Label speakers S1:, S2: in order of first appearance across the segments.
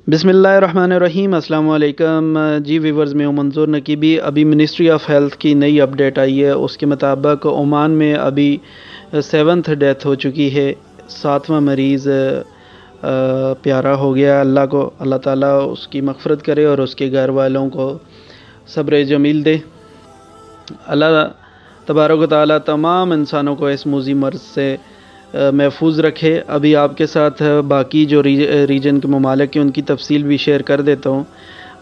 S1: بسم اللہ الرحمن الرحیم۔ السلام علیکم جی ویورز، میں منظور نقیبی۔ ابھی منسٹری آف ہیلتھ کی نئی اپڈیٹ آئی ہے، اس کے مطابق عمان میں ابھی 7th ڈیتھ ہو چکی ہے، 7واں مریض پیارا ہو گیا۔ اللہ تعالیٰ اس کی مغفرت کرے اور اس کے گھر والوں کو صبر جمیل دے۔ اللہ تبارک و تعالیٰ تمام انسانوں کو اس موذی مرض سے محفوظ رکھے۔ ابھی آپ کے ساتھ باقی جو ریجن کے ممالک ہیں ان کی تفصیل بھی شیئر کر دیتا ہوں۔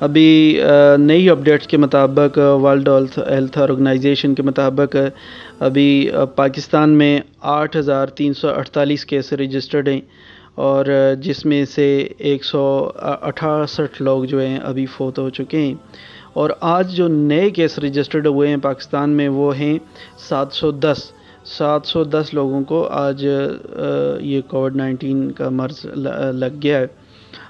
S1: ابھی نئی اپڈیٹس کے مطابق ورلڈ ہیلتھ آرگنائزیشن کے مطابق ابھی پاکستان میں 8,348 کیس رجسٹرڈ ہیں، اور جس میں سے 168 لوگ جو ہیں ابھی فوت ہو چکے ہیں، اور آج جو نئے کیس رجسٹرڈ ہوئے ہیں پاکستان میں وہ ہیں 710 لوگوں کو آج یہ کووڈ-19 کا مرض لگ گیا ہے۔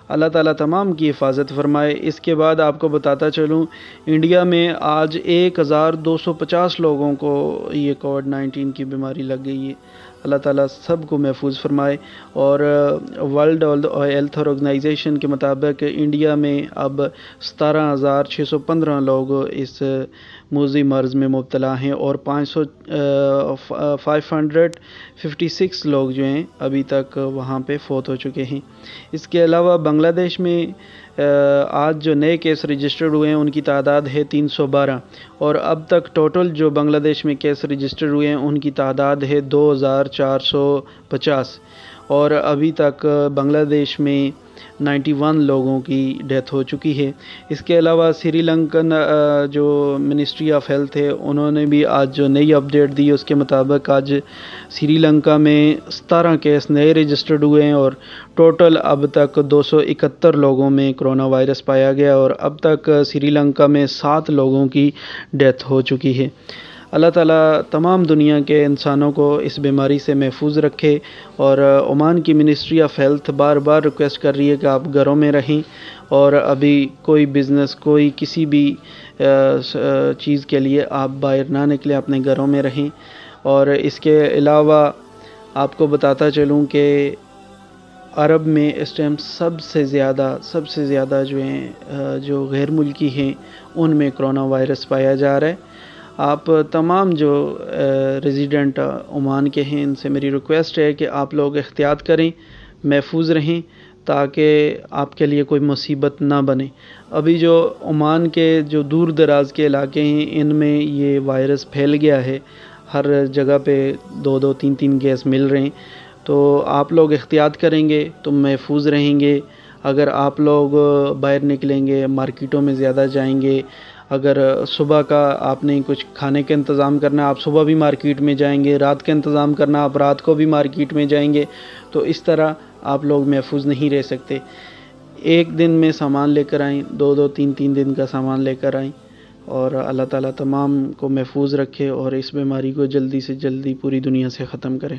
S1: اللہ تعالیٰ تمام کی حفاظت فرمائے۔ اس کے بعد آپ کو بتاتا چلوں، انڈیا میں آج 1,250 لوگوں کو یہ کووڈ-19 کی بیماری لگ گئی ہے۔ اللہ تعالیٰ سب کو محفوظ فرمائے۔ اور ورلڈ ہیلتھ آرگنائزیشن کے مطابق انڈیا میں اب 17,615 لوگ اس موذی مرض میں مبتلا ہیں، اور 556 لوگ جو ہیں ابھی تک وہاں پہ فوت ہو چکے ہیں۔ اس کے علاوہ بنگلہ دیش میں آج جو نئے کیس رجسٹرڈ ہوئے ہیں ان کی تعداد ہے 312، اور اب تک ٹوٹل جو بنگلہ دیش میں کیس رجسٹرڈ ہوئے ہیں ان کی تعداد ہے 2,450، اور ابھی تک بنگلہ دیش میں 91 لوگوں کی ڈیتھ ہو چکی ہے۔ اس کے علاوہ سری لنکن جو منسٹری آف ہیلتھ ہے انہوں نے بھی آج جو نئی اپڈیٹ دی اس کے مطابق آج سری لنکا میں 17 کیس نئے رجسٹرڈ ہوئے ہیں، اور ٹوٹل اب تک 271 لوگوں میں کرونا وائرس پایا گیا، اور اب تک سری لنکا میں 7 لوگوں کی ڈیتھ ہو چکی ہے۔ اللہ تعالیٰ تمام دنیا کے انسانوں کو اس بیماری سے محفوظ رکھے، اور عمان کی ministry of health bar bar request کر رہی ہے کہ آپ گھروں میں رہیں، اور ابھی کوئی بزنس کوئی کسی بھی چیز کے لیے آپ باہر نہ نکلیں، اپنے گھروں میں رہیں۔ اور اس کے علاوہ آپ کو بتاتا چلوں کہ عرب میں اس ٹائم سب سے زیادہ جو ہیں جو غیر ملکی ہیں ان میں کرونا وائرس پایا جا رہا ہے۔ آپ تمام جو ریزیڈنٹ عمان کے ہیں ان سے میری ریکویسٹ ہے کہ آپ لوگ احتیاط کریں، محفوظ رہیں، تاکہ آپ کے لیے کوئی مصیبت نہ بنے۔ ابھی جو عمان کے جو دور دراز کے علاقے ہیں ان میں یہ وائرس پھیل گیا ہے، ہر جگہ پہ 2-3 کیس مل رہے ہیں، تو آپ لوگ احتیاط کریں گے تو محفوظ رہیں گے۔ اگر آپ لوگ باہر نکلیں گے، مارکیٹوں میں زیادہ جائیں گے، اگر صبح کا آپ نے کچھ کھانے کا انتظام کرنا ہے آپ صبح بھی مارکیٹ میں جائیں گے، رات کا انتظام کرنا آپ رات کو بھی مارکیٹ میں جائیں گے، تو اس طرح آپ لوگ محفوظ نہیں رہ سکتے۔ ایک دن میں سامان لے کر آئیں، 2-3 دن کا سامان لے کر آئیں، اور اللہ تعالیٰ تمام کو محفوظ رکھے اور اس بیماری کو جلدی سے جلدی پوری دنیا سے ختم کرے۔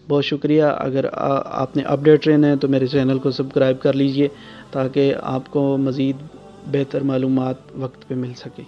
S1: بہت شکریہ۔ اگر آپ نے اپڈیٹ رہنا ہے تو میرے چینل کو سبسکرائب کر لیجئے تاکہ آپ کو مزید بہتر معلومات وقت پہ مل سکے۔